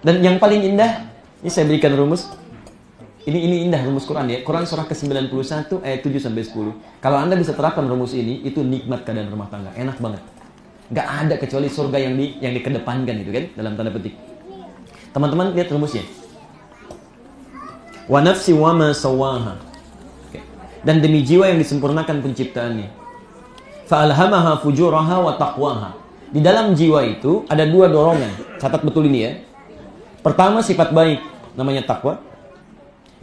Dan yang paling indah, ini saya berikan rumus. Ini indah rumus Quran ya. Quran surah ke-91 ayat 7 sampai 10. Kalau Anda bisa terapkan rumus ini, itu nikmat keadaan rumah tangga. Enak banget. Nggak ada kecuali surga yang dikedepankan itu kan, dalam tanda petik. Teman-teman lihat rumusnya. Wa nafsi wa ma sawaha. Dan demi jiwa yang disempurnakan penciptaannya. Fa alhamaha fujuraha wa taqwaha. Di dalam jiwa itu ada dua dorongan. Catat betul ini ya. Pertama sifat baik, namanya takwa.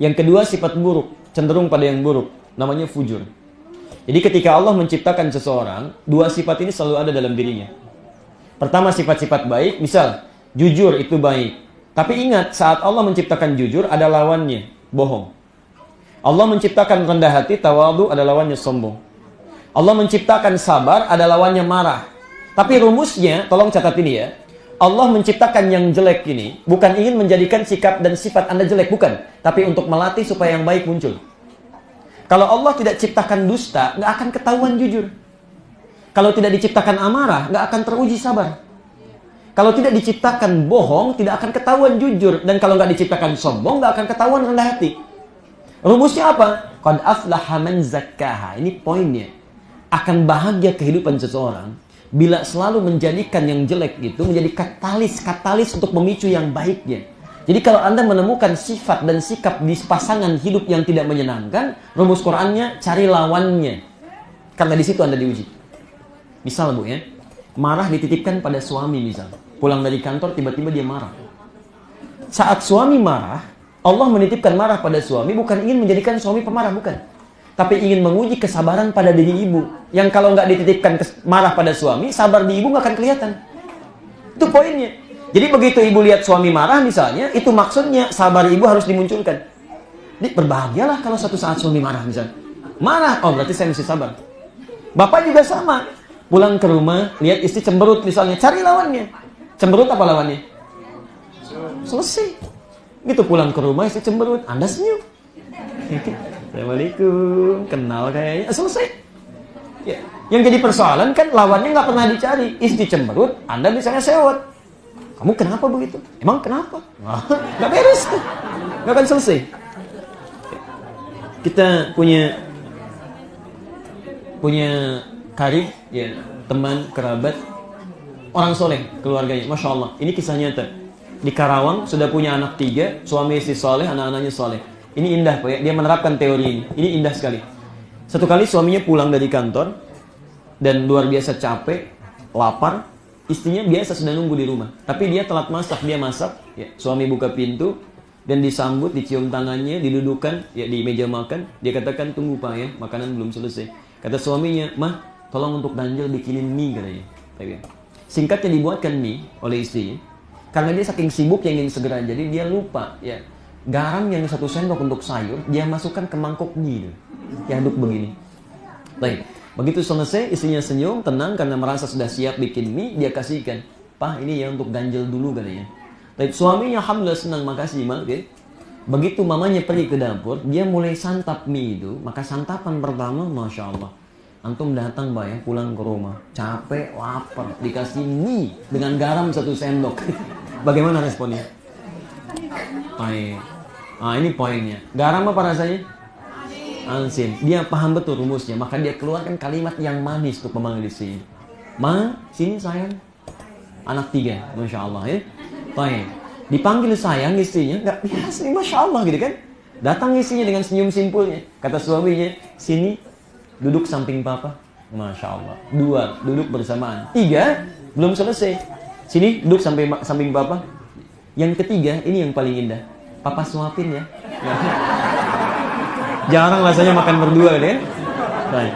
Yang kedua sifat buruk, cenderung pada yang buruk, namanya fujur. Jadi ketika Allah menciptakan seseorang, dua sifat ini selalu ada dalam dirinya. Pertama sifat-sifat baik, misal jujur itu baik. Tapi ingat, saat Allah menciptakan jujur ada lawannya, bohong. Allah menciptakan rendah hati, tawadhu, ada lawannya sombong. Allah menciptakan sabar, ada lawannya marah. Tapi rumusnya, tolong catat ini ya. Allah menciptakan yang jelek ini bukan ingin menjadikan sikap dan sifat Anda jelek, bukan. Tapi untuk melatih supaya yang baik muncul. Kalau Allah tidak ciptakan dusta, nggak akan ketahuan jujur. Kalau tidak diciptakan amarah, nggak akan teruji sabar. Kalau tidak diciptakan bohong, tidak akan ketahuan jujur. Dan kalau nggak diciptakan sombong, nggak akan ketahuan rendah hati. Rumusnya apa? Qad aflaha man zakkaha. Ini poinnya. Akan bahagia kehidupan seseorang bila selalu menjadikan yang jelek itu menjadi katalis untuk memicu yang baiknya. Jadi kalau Anda menemukan sifat dan sikap di pasangan hidup yang tidak menyenangkan, rumus Qur'annya cari lawannya. Karena di situ Anda diuji. Misal Bu ya, marah dititipkan pada suami misal. Pulang dari kantor tiba-tiba dia marah. Saat suami marah, Allah menitipkan marah pada suami bukan ingin menjadikan suami pemarah, bukan. Tapi ingin menguji kesabaran pada diri ibu. Yang kalau nggak dititipkan marah pada suami, sabar di ibu nggak akan kelihatan. Itu poinnya. Jadi begitu ibu lihat suami marah misalnya, itu maksudnya sabar ibu harus dimunculkan. Jadi berbahagialah kalau suatu saat suami marah misalnya. Marah, oh berarti saya mesti sabar. Bapak juga sama. Pulang ke rumah, lihat istri cemberut misalnya, cari lawannya. Cemberut apa lawannya? Selesai. Gitu pulang ke rumah, istri cemberut, Anda senyum. Assalamualaikum, kenal kayaknya, selesai. Ya. Yang jadi persoalan kan lawannya nggak pernah dicari. Istri cemberut, Anda misalnya sewot. Kamu kenapa begitu? Emang kenapa? Nggak beres, nggak akan selesai. Kita punya karib, ya teman kerabat, orang soleh keluarganya, masya Allah. Ini kisah nyata. Di Karawang sudah punya anak 3, suami istri soleh, anak-anaknya soleh. Ini indah Pak ya, dia menerapkan teori ini. Ini indah sekali. Satu kali suaminya pulang dari kantor dan luar biasa capek, lapar. Istrinya biasa sudah nunggu di rumah. Tapi dia telat masak, dia masak. Ya, suami buka pintu dan disambut, dicium tangannya, didudukan ya, di meja makan. Dia katakan, tunggu Pak ya, makanan belum selesai. Kata suaminya, Mah, tolong untuk Danjel bikinin mie katanya. Singkatnya dibuatkan mie oleh istrinya. Karena dia saking sibuk yang ingin segera jadi, dia lupa ya. Garam yang 1 sendok untuk sayur, dia masukkan ke mangkok mie. Diaduk begini. Baik, begitu selesai, istrinya senyum, tenang karena merasa sudah siap bikin mie, dia kasihkan. Pak, ini ya untuk ganjel dulu katanya. Baik, suaminya alhamdulillah senang, makasih Mak. Okay. Begitu mamanya pergi ke dapur, dia mulai santap mie itu. Maka santapan pertama, Masya Allah. Antum datang Pak ya, pulang ke rumah. Capek, lapar, dikasih mie dengan garam 1 sendok. Bagaimana responnya? Baik. Nah, ini poinnya. Garam apa rasanya? Asin. Dia paham betul rumusnya. Maka dia keluarkan kalimat yang manis untuk memanggil istrinya. Ma, sini sayang. Anak 3, Masya Allah ya. Baik. Dipanggil sayang istrinya, nggak biasa, Masya Allah gitu kan. Datang istrinya dengan senyum simpulnya. Kata suaminya, sini, duduk samping papa. Masya Allah. 2, duduk bersamaan. 3, belum selesai. Sini, duduk samping papa. Yang ketiga, ini yang paling indah. Papa suapin ya. Jarang rasanya makan berdua kan? Baik.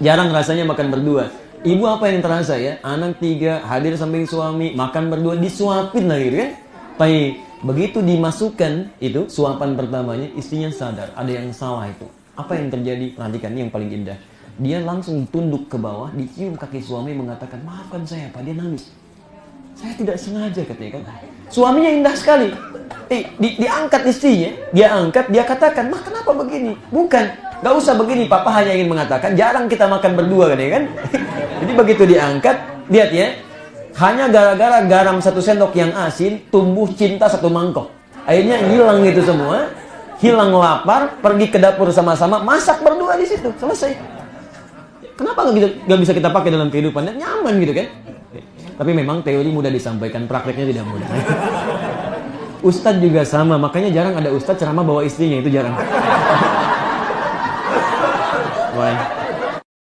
Jarang rasanya makan berdua. Ibu apa yang terasa ya? Anak 3, hadir samping suami, makan berdua, disuapin lagi kan? Baik. Begitu dimasukkan itu, suapan pertamanya, istrinya sadar. Ada yang salah itu. Apa yang terjadi? Perhatikan, ini yang paling indah. Dia langsung tunduk ke bawah, dicium kaki suami, mengatakan, maafkan saya Pak, dia nangis. Saya tidak sengaja katanya kan. Suaminya indah sekali. Diangkat istrinya, dia angkat, dia katakan, Mah kenapa begini? Bukan, gak usah begini, Papa hanya ingin mengatakan, jarang kita makan berdua kan ya kan. Jadi begitu diangkat, lihat ya, Hanya gara-gara garam 1 sendok yang asin, tumbuh cinta 1 mangkok. Akhirnya hilang itu semua, hilang lapar, pergi ke dapur sama-sama, masak berdua di situ, selesai. Kenapa nggak bisa kita pakai dalam kehidupan? Nyaman gitu kan? Tapi memang teori mudah disampaikan, prakteknya tidak mudah. Ustadz juga sama, makanya jarang ada ustadz ceramah bawa istrinya, itu jarang. Why?